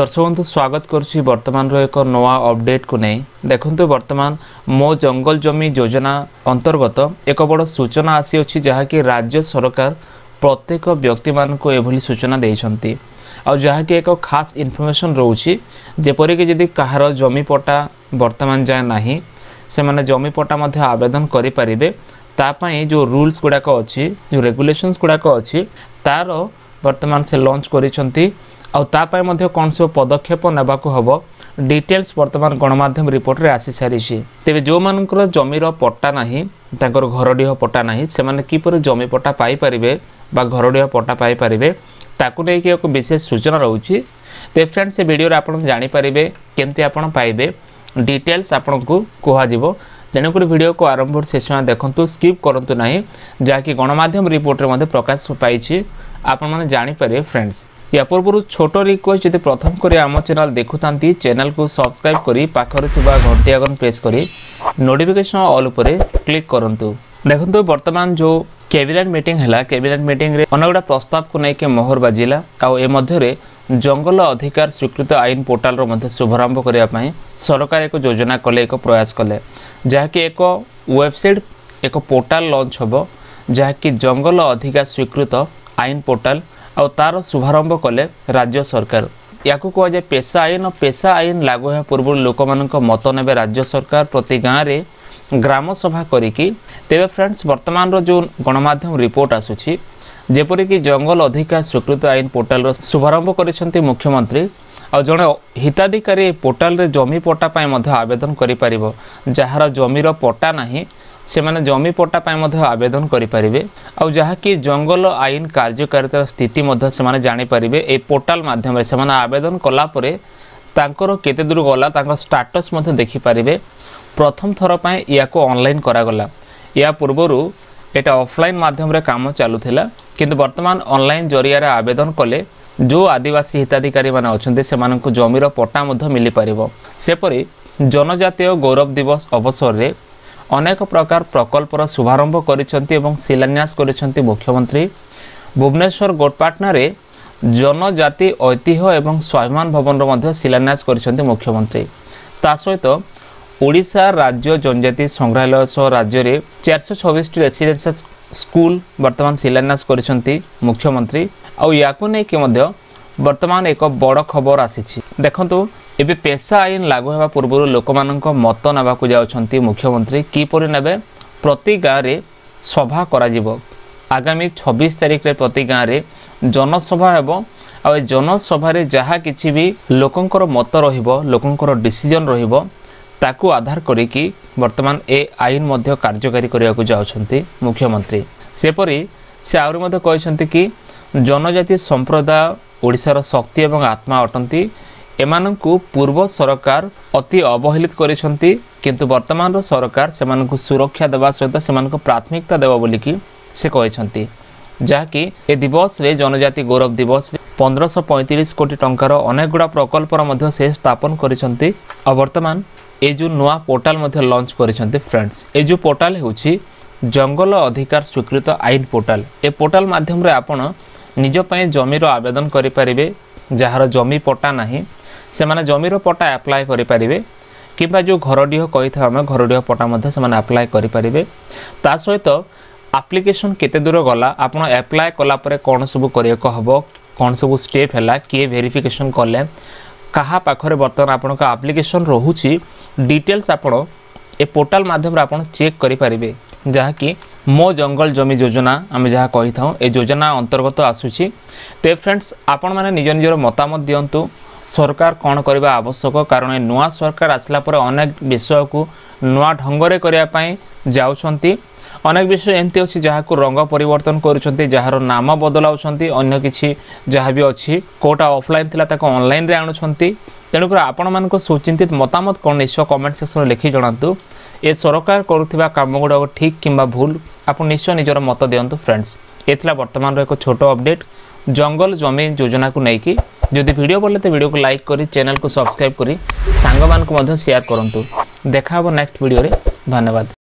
दर्शक बंधु स्वागत करुच्ची वर्तमान एक नवा अपडेट को नहीं देखंतु वर्तमान मो जंगल जमी योजना अंतर्गत एक बड़ सूचना आसी अछि जहाँकि राज्य सरकार प्रत्येक व्यक्ति मान को एभली सूचना देइछंती आ जहाँकि एक खास इनफॉरमेशन रोची जेपरिक जदि कहार जमी पट्टा वर्तमान जाए नाही से माने जमी पट्टा मध्य आवेदन करि परिबे तापाई जो रूल्स गुड़ाक अच्छी जो रेगुलेशंस गुड़ाक अच्छी तार वर्तमान से लॉन्च करिसंती आउ तापाई मध्य कौन सब पदक्षेप नेबाकू हबो डिटेल्स वर्तमान गणमाध्यम रिपोर्ट रे आसी सारी तेबे जो मानकर जमीर पट्टा नाही तांकर घरडीह पट्टा नाही से माने किपर जमी पट्टा पाई परिबे बा घरडीह पट्टा पाई परिबे ताकू नै कि एक विशेष सूचना रहउची ते फ्रेंड्स से वीडियो रे आपण जानि परिबे केमति आपण पाइबे डिटेल्स आपण को कोहा जिवो तेणुक वीडियो को आरंभ शेष में देखंतु स्किप करंतु नाही जाकि गणमाध्यम रिपोर्ट रे मध्ये प्रकाश पाइछि आपण माने जानि परिबे फ्रेंड्स या पूर्व छोट रिक्वेस्ट यदि प्रथम करी आम चैनल देखुतांती चैनल को सब्सक्राइब करी पाखरे थिबा घंटी आइकन प्रेस करी नोटिफिकेशन ऑल उपरे क्लिक करंतु। देखंतु वर्तमान जो कैबिनेट मीटिंग हला कैबिनेट मीटिंग रे अनेकटा प्रस्ताव को नै के मोहर बाजिला आ ए मध्ये रे जंगल अधिकार स्वीकृत आईन पोर्टाल रो मध्ये शुभारंभ करिया पई सरकार एक योजना कले एक प्रयास कले जहाँकि एक वेबसाइट एक पोर्टाल लॉन्च हबो जहाँकि जंगल अधिकार स्वीकृत आईन पोर्टाल और तार शुभारंभ कले राज्य सरकार या कह जाए पेशा आईन लागू होगा पूर्व लोक मान मत ने राज्य सरकार प्रति गाँव में ग्राम सभा करिकी तेबे फ्रेंड्स वर्तमान जो गणमाध्यम रिपोर्ट आसुची जेपरिक जंगल अधिकार स्वीकृत आईन पोर्टाल शुभारंभ करिसेंती मुख्यमंत्री और जड़े हिताधिकारी पोर्टाल रे जमी पट्टा पाई मध्य आवेदन करि परिबो जहार जमीर पट्टा नाही से माने जमी पट्टा पाई मध्य आवेदन करि परिबे और जहा कि जंगल आईन कार्यकारिता स्थिति मध्य से माने जानि परिबे ए पोर्टाल माध्यम रे से माने आवेदन कला परे तांकर केते दूर गला तांकर स्टेटस मध्य देखि परिबे प्रथम थर पाई या को ऑनलाइन करा गला या पूर्वरु एटा ऑफलाइन माध्यम रे काम चालुथिला किंतु वर्तमान ऑनलाइन जरिया रे आवेदन कले जो आदिवासी हिताधिकारी माने अछन्ते से मानकु जमीर पट्टा मध्य मिली परिबो सेपरि जनजातीय गौरव दिवस अवसर रे अनेक प्रकार प्रकल्पर शुभारंभ करिसेंती एवं शिलान्यास करिसेंती मुख्यमंत्री भुवनेश्वर गोटपाटना रे जनजाति ऐतिह्य एवं स्वाभिमान भवन रो मध्य शिलान्यास करिसेंती मुख्यमंत्री ता सहित ओडिशा राज्य जनजाति संग्रहालय सह राज्य रे 426 रेसिडेंशियल स्कूल वर्तमान शिलान्यास करिसेंती मुख्यमंत्री और याकू नै कि मध्य वर्तमान एक बड़ खबर आसीछि देखंतु एबे पेशा आईन लागू होगा पूर्व लोक मानक मत नाबाकू जाउछंती मुख्यमंत्री किपरि नेबे प्रति गाँव रे सभा करा जिवो आगामी 26 तारिख रे प्रति गाँव रे जनसभा हेबो आ जनसभा रे जहा किछि भी लोकंकर मत रहिबो लोकंकर डिसीजन रहिबो ताकू आधार करिकी वर्तमान ए आईन मध्य कार्यकारी करिया को जाउछंती मुख्यमंत्री सेपरि से आउर मध्य कहिसंती कि जनजाति संप्रदाय ओडिशार शक्ति एवं आत्मा अटंती एमानंकु पूर्व सरकार अति अवहेलित करिसंती किंतु वर्तमान सरकार सेमानंकु सुरक्षा देवा सहित सेमानंकु प्राथमिकता देवा बोलिकी से कहिसंती जाकि ए दिवस रे जनजाति गौरव दिवस 1535 कोटी टंकार अनेक गुड़ा प्रकल्पर मध्य से स्थापन करिसंती और वर्तमान ए जो नवा पोर्टाल मध्य लॉन्च करिसंती फ्रेंड्स ए जो पोर्टाल हेउची जंगल अधिकार स्वीकृत आईन पोर्टाल ए पोर्टाल माध्यम रे आपण निज पय जमीर आवेदन करि परिबे जहार जमी पट्टा नाही से माने जमीर पट्टा अप्लाई करि परिबे किबा जो घरडीह कहि था हम घरडीह पट्टा मध्ये से माने अप्लाई करि परिबे ता सहित एप्लिकेशन केते दूर गला आपण अप्लाई कला परे कोन सब करिया को हबो कोन सब स्टेप हैला के वेरिफिकेशन करले कहा पाखरे बर्तन आपण का एप्लिकेशन रहूची डिटेल्स आपण ए पोर्टाल माध्यम रे आपण चेक करि परिबे जहा कि मो जंगल जमी योजना आम जहाँ कही था ए योजना अंतर्गत आसूची ते फ्रेंड्स आपण माने निज निजर मतामत दियंतु सरकार कौन करबा आवश्यक कारण नुआ सरकार आसला पर अनेक विषय को नुआ ढंगरे करिया पई जाउछंती अनेक विषय एमती अछि जहाँ को रंग परिवर्तन करूछंती जहार नाम बदलाउछंती अन्य किछि जहाँ भी अछि कोटा ऑफलाइन थिला ताको ऑनलाइन रे आनुछंती तेणुकर आपण मानको सुचिंतित मतामत कोन निश्चय कमेंट सेक्शन लिखि जणांतु ए सरकार करुथिबा काम गुडा ठीक किंबा भूल आपण निश्चय निजर मत दियंतु फ्रेंड्स एथला वर्तमान रो एक छोटो अपडेट जंगल जमी योजना को नेकी जदि वीडियो बोले तो वीडियो को लाइक करी चैनल को सब्सक्राइब करी सांग मान को मध्य शेयर करंतु देखा हो नेक्स्ट वीडियो रे धन्यवाद।